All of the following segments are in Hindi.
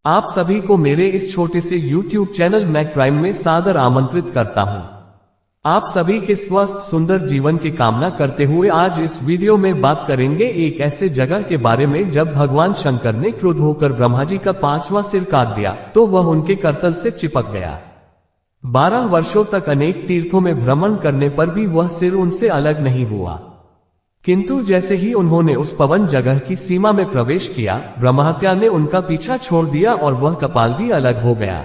आप सभी को मेरे इस छोटे से YouTube चैनल मैक प्राइम में सादर आमंत्रित करता हूं। आप सभी के स्वस्थ सुंदर जीवन की कामना करते हुए आज इस वीडियो में बात करेंगे एक ऐसे जगह के बारे में जब भगवान शंकर ने क्रुद्ध होकर ब्रह्मा जी का 5वां सिर काट दिया तो वह उनके करतल से चिपक गया। 12 वर्षों तक अनेक तीर्थों में भ्रमण करने पर भी वह सिर उनसे अलग नहीं हुआ, किंतु जैसे ही उन्होंने उस पवन जगह की सीमा में प्रवेश किया, ब्रह्महत्या ने उनका पीछा छोड़ दिया और वह कपाल भी अलग हो गया।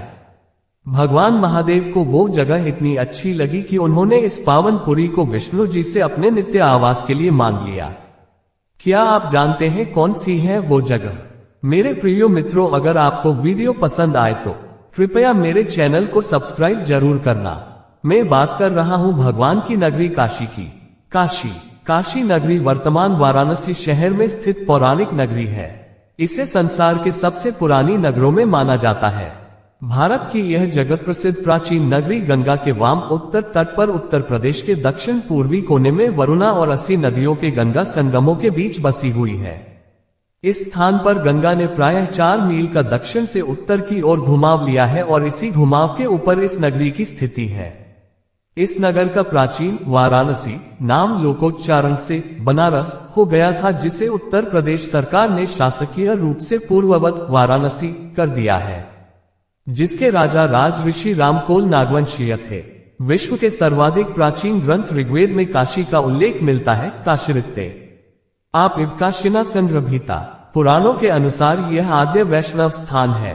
भगवान महादेव को वो जगह इतनी अच्छी लगी कि उन्होंने इस पावन पुरी को विष्णु जी से अपने नित्य आवास के लिए मांग लिया। क्या आप जानते हैं कौन सी है वो जगह? मेरे प्रिय मित्रों, अगर आपको वीडियो पसंद आए तो कृपया मेरे चैनल को सब्सक्राइब जरूर करना। मैं बात कर रहा हूँ भगवान की नगरी काशी की। काशी नगरी वर्तमान वाराणसी शहर में स्थित पौराणिक नगरी है। इसे संसार के सबसे पुरानी नगरों में माना जाता है। भारत की यह जगत प्रसिद्ध प्राचीन नगरी गंगा के वाम उत्तर तट पर उत्तर प्रदेश के दक्षिण पूर्वी कोने में वरुणा और 80 नदियों के गंगा संगमों के बीच बसी हुई है। इस स्थान पर गंगा ने प्रायः 4 मील का दक्षिण से उत्तर की ओर घुमाव लिया है और इसी घुमाव के ऊपर इस नगरी की स्थिति है। इस नगर का प्राचीन वाराणसी नाम लोकोच्चारण से बनारस हो गया था, जिसे उत्तर प्रदेश सरकार ने शासकीय रूप से पूर्ववत वाराणसी कर दिया है, जिसके राजा राज ऋषि रामकोल नागवंशीय थे। विश्व के सर्वाधिक प्राचीन ग्रंथ ऋग्वेद में काशी का उल्लेख मिलता है। काशीरित्ते आप काशीना संग्रभीता पुराणों के अनुसार यह आद्य वैष्णव स्थान है।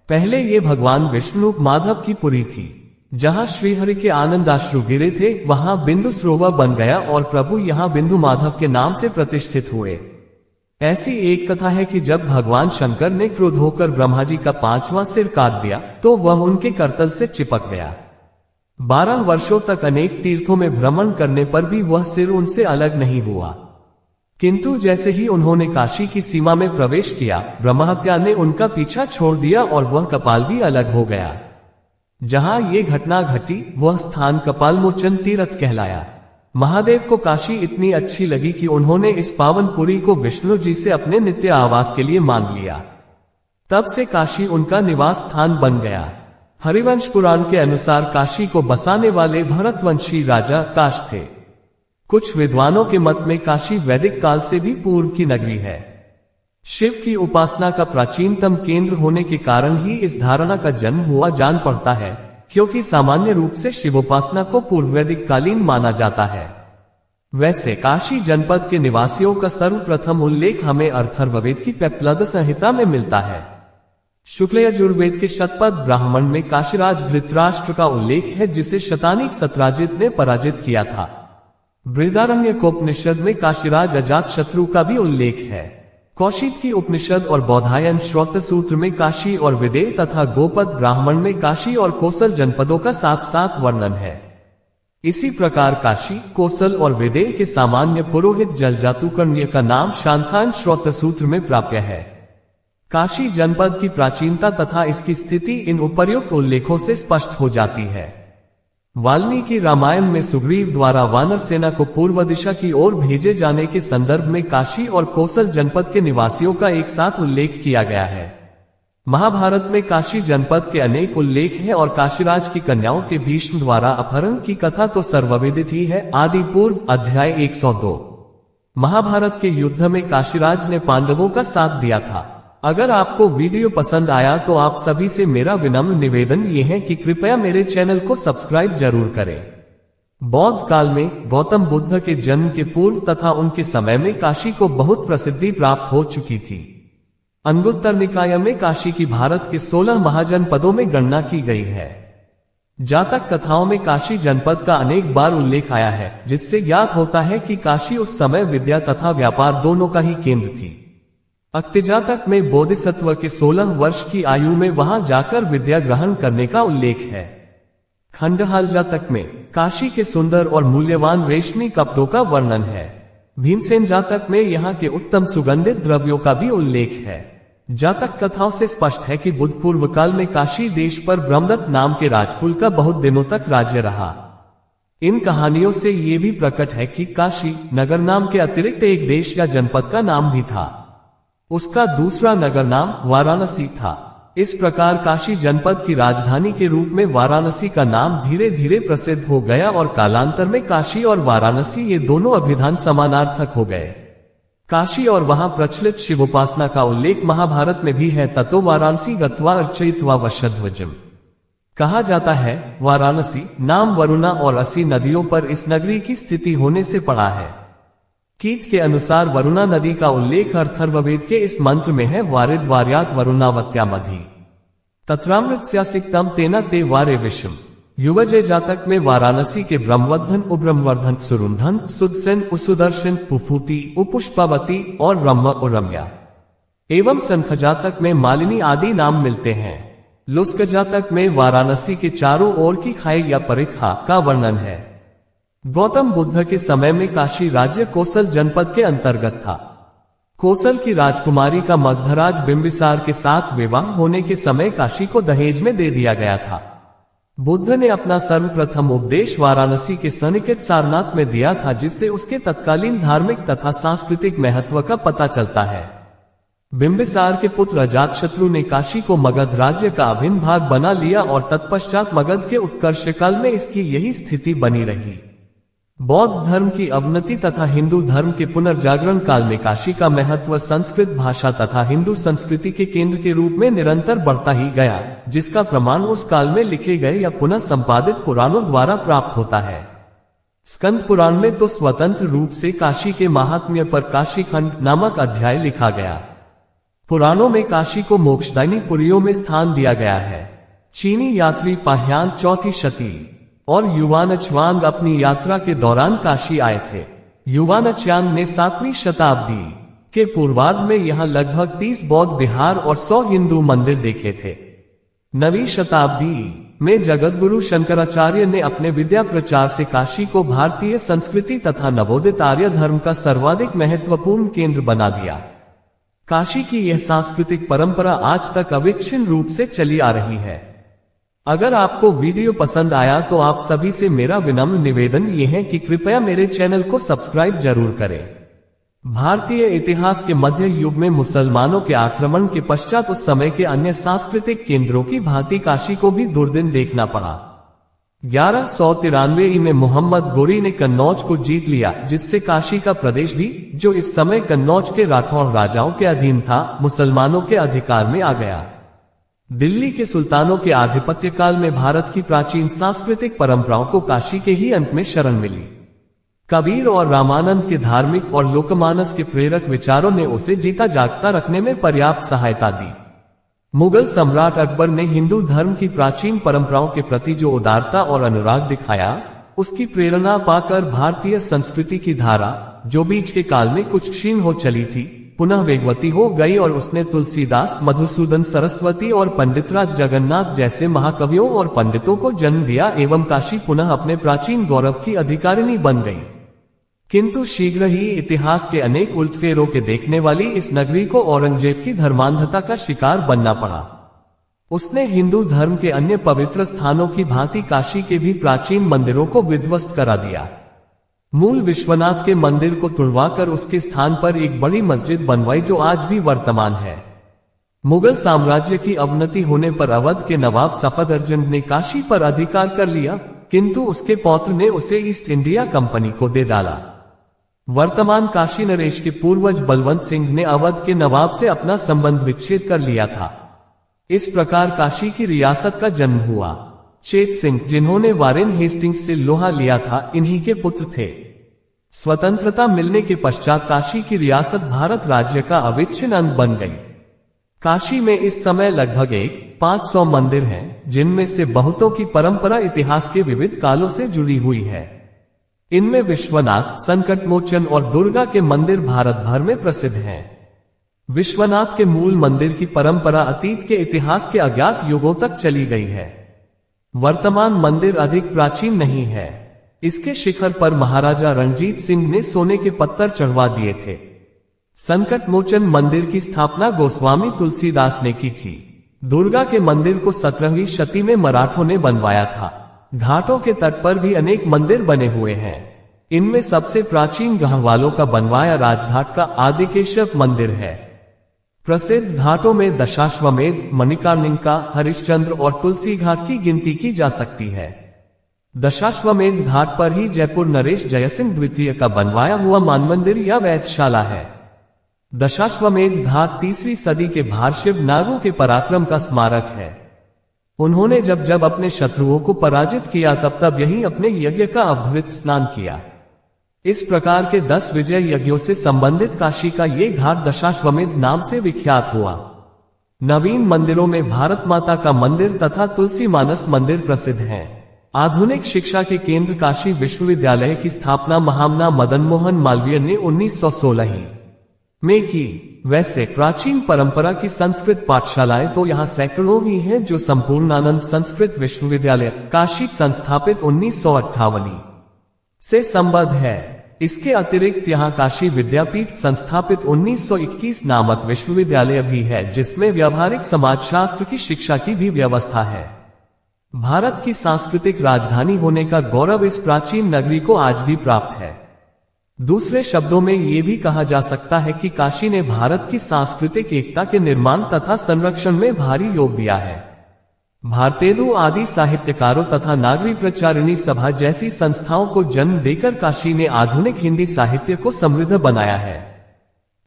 पहले ये भगवान विष्णु माधव की पुरी थी। जहां श्रीहरि के आनंदाश्रु गिरे थे वहां बिंदु सरोवर बन गया और प्रभु यहां बिंदु माधव के नाम से प्रतिष्ठित हुए। ऐसी एक कथा है कि जब भगवान शंकर ने क्रुद्ध होकर ब्रह्मा जी का 5वां सिर काट दिया तो वह उनके करतल से चिपक गया। 12 वर्षों तक अनेक तीर्थों में भ्रमण करने पर भी वह सिर उनसे अलग नहीं हुआ, किंतु जैसे ही उन्होंने काशी की सीमा में प्रवेश किया, ब्रह्महत्या ने उनका पीछा छोड़ दिया और वह कपाल भी अलग हो गया। जहां ये घटना घटी वह स्थान कपालमोचन तीर्थ कहलाया। महादेव को काशी इतनी अच्छी लगी कि उन्होंने इस पावन पुरी को विष्णु जी से अपने नित्य आवास के लिए मांग लिया। तब से काशी उनका निवास स्थान बन गया। हरिवंश पुराण के अनुसार काशी को बसाने वाले भरतवंशी राजा काश थे। कुछ विद्वानों के मत में काशी वैदिक काल से भी पूर्व की नगरी है। शिव की उपासना का प्राचीनतम केंद्र होने के कारण ही इस धारणा का जन्म हुआ जान पड़ता है, क्योंकि सामान्य रूप से शिवोपासना को पूर्व वैदिक कालीन माना जाता है। वैसे काशी जनपद के निवासियों का सर्वप्रथम उल्लेख हमें अथर्ववेद की पेप्पलाद संहिता में मिलता है। शुक्ल यजुर्वेद के शतपथ ब्राह्मण में काशीराज धृतराष्ट्र का उल्लेख है, जिसे शतानीक सत्राजित ने पराजित किया था। बृहदारण्यकोपनिषद में काशीराज अजातशत्रु का भी उल्लेख है। कौशिक की उपनिषद और बौधायन श्रोत सूत्र में काशी और विदेह तथा गोपद ब्राह्मण में काशी और कोसल जनपदों का साथ साथ वर्णन है। इसी प्रकार काशी, कोसल और विदेह के सामान्य पुरोहित जलजातुकर्ण्य का नाम शांखान श्रोत सूत्र में प्राप्य है। काशी जनपद की प्राचीनता तथा इसकी स्थिति इन उपर्युक्त उल्लेखों से स्पष्ट हो जाती है। वाल्मीकि रामायण में सुग्रीव द्वारा वानर सेना को पूर्व दिशा की ओर भेजे जाने के संदर्भ में काशी और कोसल जनपद के निवासियों का एक साथ उल्लेख किया गया है। महाभारत में काशी जनपद के अनेक उल्लेख हैं और काशीराज की कन्याओं के भीष्म द्वारा अपहरण की कथा तो सर्वविदित ही है। आदि पूर्व अध्याय 102। महाभारत के युद्ध में काशीराज ने पांडवों का साथ दिया था। अगर आपको वीडियो पसंद आया तो आप सभी से मेरा विनम्र निवेदन ये है कि कृपया मेरे चैनल को सब्सक्राइब जरूर करें। बौद्ध काल में गौतम बुद्ध के जन्म के पूर्व तथा उनके समय में काशी को बहुत प्रसिद्धि प्राप्त हो चुकी थी। अंगुत्तर निकाय में काशी की भारत के 16 महाजनपदों में गणना की गई है। जातक कथाओं में काशी जनपद का अनेक बार उल्लेख आया है, जिससे ज्ञात होता है कि काशी उस समय विद्या तथा व्यापार दोनों का ही केंद्र थी। अक्तिजातक में बोधिसत्व के 16 वर्ष की आयु में वहां जाकर विद्या ग्रहण करने का उल्लेख है। खंडहाल जातक में काशी के सुंदर और मूल्यवान रेशमी कपड़ों का वर्णन है। भीमसेन जातक में यहाँ के उत्तम सुगंधित द्रव्यों का भी उल्लेख है। जातक कथाओं से स्पष्ट है कि बुद्ध पूर्व काल में काशी देश पर ब्रह्मदत्त नाम के राजकुल का बहुत दिनों तक राज्य रहा। इन कहानियों से ये भी प्रकट है कि काशी नगर नाम के अतिरिक्त एक देश या जनपद का नाम भी था। उसका दूसरा नगर नाम वाराणसी था। इस प्रकार काशी जनपद की राजधानी के रूप में वाराणसी का नाम धीरे धीरे प्रसिद्ध हो गया और कालांतर में काशी और वाराणसी ये दोनों अभिधान समानार्थक हो गए। काशी और वहां प्रचलित शिवोपासना का उल्लेख महाभारत में भी है। ततो वाराणसी गत्वा अर्चयित्वा वशध्वजम्। कहा जाता है वाराणसी नाम वरुणा और असी नदियों पर इस नगरी की स्थिति होने से पड़ा है। कीट के अनुसार वरुणा नदी का उल्लेख अथर्ववेद के इस मंत्र में है, वारिद वार्यात वरुणावत्यामधि तत्रामृतस्यासिक्तम तेना ते वारे विषम। युवजय जातक में वाराणसी के ब्रह्मवर्धन, उब्रह्मवर्धन, सुरुंधन, सुदसेन, उसुदर्शन, पुफूति, उपुष्पावती और रम्म उरम्या एवं संख जातक में मालिनी आदि नाम मिलते हैं। लुस्क जातक में वाराणसी के चारों ओर की खाई या परिखा का वर्णन है। गौतम बुद्ध के समय में काशी राज्य कोसल जनपद के अंतर्गत था। कोसल की राजकुमारी का मगधराज बिंबिसार के साथ विवाह होने के समय काशी को दहेज में दे दिया गया था। बुद्ध ने अपना सर्वप्रथम उपदेश वाराणसी के सन्निकट सारनाथ में दिया था, जिससे उसके तत्कालीन धार्मिक तथा सांस्कृतिक महत्व का पता चलता है। बिंबिसार के पुत्र अजातशत्रु ने काशी को मगध राज्य का अभिन्न भाग बना लिया और तत्पश्चात मगध के उत्कर्ष काल में इसकी यही स्थिति बनी रही। बौद्ध धर्म की अवनति तथा हिंदू धर्म के पुनर्जागरण काल में काशी का महत्व संस्कृत भाषा तथा हिंदू संस्कृति के केंद्र के रूप में निरंतर बढ़ता ही गया, जिसका प्रमाण उस काल में लिखे गए या पुनः संपादित पुराणों द्वारा प्राप्त होता है। स्कंद पुराण में तो स्वतंत्र रूप से काशी के महात्म्य पर काशीखंड नामक अध्याय लिखा गया। पुराणों में काशी को मोक्षदायिनी पुरियों में स्थान दिया गया है। चीनी यात्री फाह्यान चौथी शती और युवानच्वांग अपनी यात्रा के दौरान काशी आए थे। युवानच्यांग ने 7वीं शताब्दी के पूर्वार्ध में यहाँ लगभग 30 बौद्ध विहार और 100 हिंदू मंदिर देखे थे। 9वीं शताब्दी में जगतगुरु शंकराचार्य ने अपने विद्या प्रचार से काशी को भारतीय संस्कृति तथा नवोदित आर्य धर्म का सर्वाधिक महत्वपूर्ण केंद्र बना दिया। काशी की यह सांस्कृतिक परंपरा आज तक अविच्छिन्न रूप से चली आ रही है। अगर आपको वीडियो पसंद आया तो आप सभी से मेरा विनम्र निवेदन ये है कि कृपया मेरे चैनल को सब्सक्राइब जरूर करें। भारतीय इतिहास के मध्य युग में मुसलमानों के आक्रमण के पश्चात उस समय के अन्य सांस्कृतिक केंद्रों की भांति काशी को भी दुर्दिन देखना पड़ा। 1193 में मोहम्मद गोरी ने कन्नौज को जीत लिया, जिससे काशी का प्रदेश भी, जो इस समय कन्नौज के राठौड़ राजाओं के अधीन था, मुसलमानों के अधिकार में आ गया। दिल्ली के सुल्तानों के आधिपत्य काल में भारत की प्राचीन सांस्कृतिक परंपराओं को काशी के ही अंत में शरण मिली। कबीर और रामानंद के धार्मिक और लोकमानस के प्रेरक विचारों ने उसे जीता जागता रखने में पर्याप्त सहायता दी। मुगल सम्राट अकबर ने हिंदू धर्म की प्राचीन परंपराओं के प्रति जो उदारता और अनुराग दिखाया, उसकी प्रेरणा पाकर भारतीय संस्कृति की धारा, जो बीच के काल में कुछ क्षीण हो चली थी, पुनः वेगवती हो गई और उसने तुलसीदास, मधुसूदन सरस्वती और पंडितराज जगन्नाथ जैसे महाकवियों और पंडितों को जन्म दिया एवं काशी पुनः अपने प्राचीन गौरव की अधिकारिणी बन गई। किंतु शीघ्र ही इतिहास के अनेक उलटफेरों के देखने वाली इस नगरी को औरंगजेब की धर्मांधता का शिकार बनना पड़ा। उसने हिंदू धर्म के अन्य पवित्र स्थानों की भांति काशी के भी प्राचीन मंदिरों को विध्वस्त करा दिया। मूल विश्वनाथ के मंदिर को तुड़वाकर उसके स्थान पर एक बड़ी मस्जिद बनवाई, जो आज भी वर्तमान है। मुगल साम्राज्य की अवनति होने पर अवध के नवाब सफदरजंग ने काशी पर अधिकार कर लिया, किंतु उसके पौत्र ने उसे ईस्ट इंडिया कंपनी को दे डाला। वर्तमान काशी नरेश के पूर्वज बलवंत सिंह ने अवध के नवाब से अपना संबंध विच्छेद कर लिया था। इस प्रकार काशी की रियासत का जन्म हुआ। चेत सिंह, जिन्होंने वारेन हेस्टिंग्स से लोहा लिया था, इन्हीं के पुत्र थे। स्वतंत्रता मिलने के पश्चात काशी की रियासत भारत राज्य का अविच्छिन्न अंग बन गई। काशी में इस समय लगभग 500 मंदिर हैं, जिनमें से बहुतों की परंपरा इतिहास के विविध कालों से जुड़ी हुई है। इनमें विश्वनाथ, संकटमोचन और दुर्गा के मंदिर भारत भर में प्रसिद्ध हैं। विश्वनाथ के मूल मंदिर की परंपरा अतीत के इतिहास के अज्ञात युगों तक चली गई है। वर्तमान मंदिर अधिक प्राचीन नहीं है। इसके शिखर पर महाराजा रणजीत सिंह ने सोने के पत्थर चढ़वा दिए थे। संकटमोचन मंदिर की स्थापना गोस्वामी तुलसीदास ने की थी। दुर्गा के मंदिर को 17वीं शती में मराठों ने बनवाया था। घाटों के तट पर भी अनेक मंदिर बने हुए हैं। इनमें सबसे प्राचीन गढ़वालों का बनवाया राजघाट का आदिकेशव मंदिर है। प्रसिद्ध घाटों में दशाश्वमेध, मणिकर्णिका, हरिश्चंद्र और तुलसी घाट की गिनती की जा सकती है। दशाश्वमेध घाट पर ही जयपुर नरेश जयसिंह द्वितीय का बनवाया हुआ मानमंदिर या वैधशाला है। दशाश्वमेध घाट 3वीं सदी के भारशिव नागों के पराक्रम का स्मारक है। उन्होंने जब जब अपने शत्रुओं को पराजित किया तब तब यही अपने यज्ञ का अभृत स्नान किया। इस प्रकार के 10 विजय यज्ञों से संबंधित काशी का ये घाट दशाश्वमेध नाम से विख्यात हुआ। नवीन मंदिरों में भारत माता का मंदिर तथा तुलसी मानस मंदिर प्रसिद्ध हैं। आधुनिक शिक्षा के केंद्र काशी विश्वविद्यालय की स्थापना महामना मदन मोहन मालवीय ने 1916 में की। वैसे प्राचीन परंपरा की संस्कृत पाठशालाएं तो यहाँ सैकड़ों ही हैं, जो संपूर्णानंद संस्कृत विश्वविद्यालय काशी संस्थापित 1958 से संबद्ध है। इसके अतिरिक्त यहाँ काशी विद्यापीठ संस्थापित 1921 नामक विश्वविद्यालय भी है, जिसमें व्यावहारिक समाजशास्त्र की शिक्षा की भी व्यवस्था है। भारत की सांस्कृतिक राजधानी होने का गौरव इस प्राचीन नगरी को आज भी प्राप्त है। दूसरे शब्दों में ये भी कहा जा सकता है कि काशी ने भारत की सांस्कृतिक एकता के निर्माण तथा संरक्षण में भारी योग दिया है। भारतेदु आदि साहित्यकारों तथा नागरी प्रचारिणी सभा जैसी संस्थाओं को जन्म देकर काशी ने आधुनिक हिंदी साहित्य को समृद्ध बनाया है।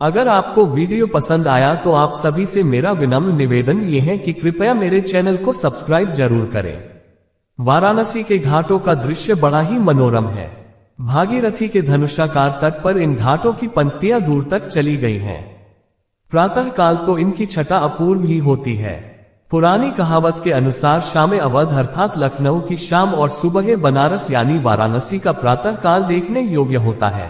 अगर आपको वीडियो पसंद आया तो आप सभी से मेरा विनम्र निवेदन ये है कि कृपया मेरे चैनल को सब्सक्राइब जरूर करें। वाराणसी के घाटों का दृश्य बड़ा ही मनोरम है। भागीरथी के धनुषाकार तट पर इन घाटों की पंक्तियां दूर तक चली गई हैं। प्रातः काल तो इनकी छटा अपूर्व ही होती है। पुरानी कहावत के अनुसार शाम अवध अर्थात लखनऊ की शाम और सुबह बनारस यानी वाराणसी का प्रातः काल देखने योग्य होता है।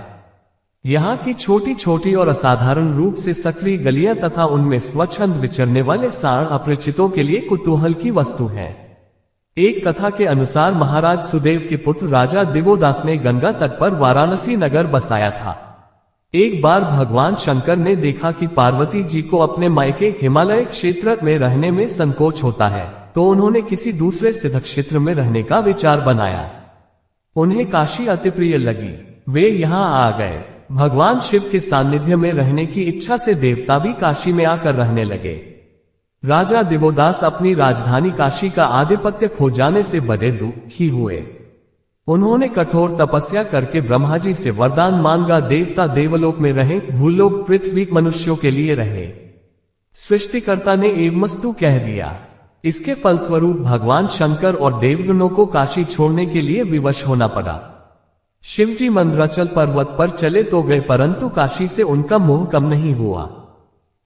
यहाँ की छोटी छोटी और असाधारण रूप से सक्रिय गलियां तथा उनमें स्वच्छंद विचरने वाले साण अपरिचितों के लिए कुतूहल की वस्तु हैं। एक कथा के अनुसार महाराज सुदेव के पुत्र राजा दिवोदास ने गंगा तट पर वाराणसी नगर बसाया था। एक बार भगवान शंकर ने देखा कि पार्वती जी को अपने मायके हिमालय क्षेत्र में रहने में संकोच होता है, तो उन्होंने किसी दूसरे सिद्ध क्षेत्र में रहने का विचार बनाया। उन्हें काशी अति प्रिय लगी। वे यहाँ आ गए। भगवान शिव के सानिध्य में रहने की इच्छा से देवता भी काशी में आकर रहने लगे। राजा दिवोदास अपनी राजधानी काशी का आधिपत्य खो जाने से बड़े दुखी हुए। उन्होंने कठोर तपस्या करके ब्रह्मा जी से वरदान मांगा, देवता देवलोक में रहे, भूलोक पृथ्वी मनुष्यों के लिए रहे। सृष्टिकर्ता ने एवमस्तु कह दिया। इसके फलस्वरूप भगवान शंकर और देवगणों को काशी छोड़ने के लिए विवश होना पड़ा। शिवजी मंदराचल पर्वत पर चले तो गए, परंतु काशी से उनका मोह कम नहीं हुआ।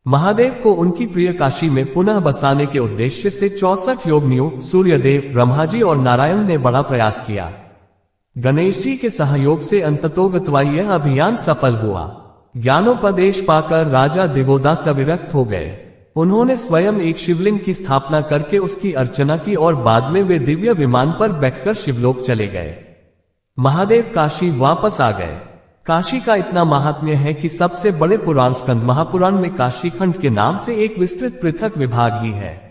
महादेव को उनकी प्रिय काशी में पुनः बसाने के उद्देश्य से 64 योगिनियों सूर्यदेव, ब्रह्मा जी और नारायण ने बड़ा प्रयास किया। गणेश जी के सहयोग से अंततोगत्वा यह अभियान सफल हुआ। ज्ञानोपदेश पाकर राजा दिवोदास अविरक्त हो गए। उन्होंने स्वयं एक शिवलिंग की स्थापना करके उसकी अर्चना की और बाद में वे दिव्य विमान पर बैठकर शिवलोक चले गए। महादेव काशी वापस आ गए। काशी का इतना महात्म्य है कि सबसे बड़े पुराण स्कंद महापुराण में काशी खंड के नाम से एक विस्तृत पृथक विभाग ही है।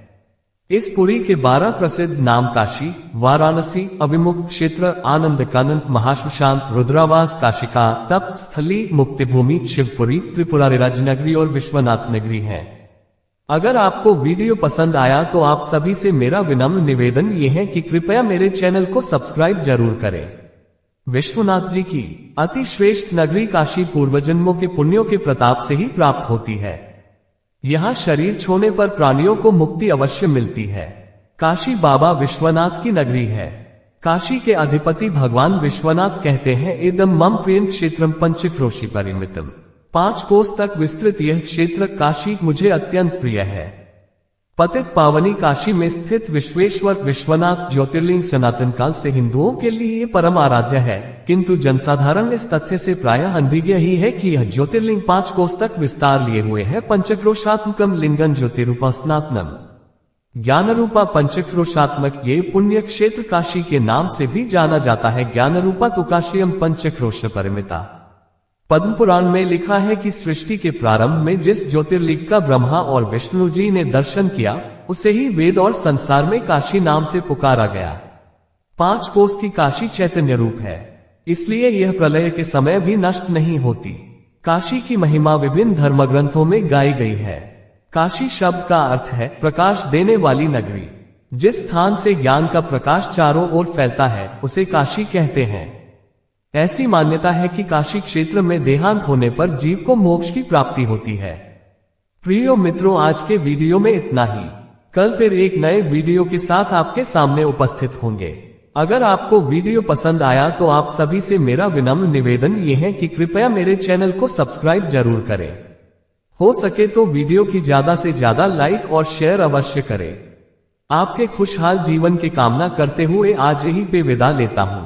इस पुरी के 12 प्रसिद्ध नाम काशी, वाराणसी, अभिमुख क्षेत्र, आनंद कानन, महाश्मशान, रुद्रावास, काशिका, तप स्थली, मुक्तिभूमि, शिवपुरी, त्रिपुरारी राजनगरी और विश्वनाथ नगरी है। अगर आपको वीडियो पसंद आया तो आप सभी से मेरा विनम्र निवेदन ये है कि कृपया मेरे चैनल को सब्सक्राइब जरूर करें। विश्वनाथ जी की अति श्रेष्ठ नगरी काशी पूर्वजन्मों के पुण्यों के प्रताप से ही प्राप्त होती है। यहाँ शरीर छोड़ने पर प्राणियों को मुक्ति अवश्य मिलती है। काशी बाबा विश्वनाथ की नगरी है। काशी के अधिपति भगवान विश्वनाथ कहते हैं, इदम मम प्रियं क्षेत्रम पंचक्रोशी परिमितम। 5 कोस तक विस्तृत यह क्षेत्र काशी मुझे अत्यंत प्रिय है। पतित पावनी काशी में स्थित विश्वेश्वर विश्वनाथ ज्योतिर्लिंग सनातन काल से हिंदुओं के लिए परम आराध्य है, किंतु जनसाधारण इस तथ्य से प्रायः अनभिज्ञ ही है कि यह ज्योतिर्लिंग 5 कोस तक विस्तार लिए हुए है। पंचक्रोशात्मकम लिंगन ज्योतिरूपा स्नातनम। ज्ञान रूपा पंचक्रोशात्मक ये पुण्य क्षेत्र काशी के नाम से भी जाना जाता है। ज्ञान रूपा तो काशीयम पंचक्रोश परिमिता। पद्म पुराण में लिखा है कि सृष्टि के प्रारंभ में जिस ज्योतिर्लिंग का ब्रह्मा और विष्णु जी ने दर्शन किया, उसे ही वेद और संसार में काशी नाम से पुकारा गया। 5 कोस की काशी चैतन्य रूप है, इसलिए यह प्रलय के समय भी नष्ट नहीं होती। काशी की महिमा विभिन्न धर्मग्रंथों में गाई गई है। काशी शब्द का अर्थ है प्रकाश देने वाली नगरी। जिस स्थान से ज्ञान का प्रकाश चारों ओर फैलता है उसे काशी कहते हैं। ऐसी मान्यता है कि काशी क्षेत्र में देहांत होने पर जीव को मोक्ष की प्राप्ति होती है। प्रियो मित्रों, आज के वीडियो में इतना ही। कल फिर एक नए वीडियो के साथ आपके सामने उपस्थित होंगे। अगर आपको वीडियो पसंद आया तो आप सभी से मेरा विनम्र निवेदन ये है कि कृपया मेरे चैनल को सब्सक्राइब जरूर करें। हो सके तो वीडियो की ज्यादा से ज्यादा लाइक और शेयर अवश्य करें। आपके खुशहाल जीवन की कामना करते हुए आज यहीं पे विदा लेता हूं।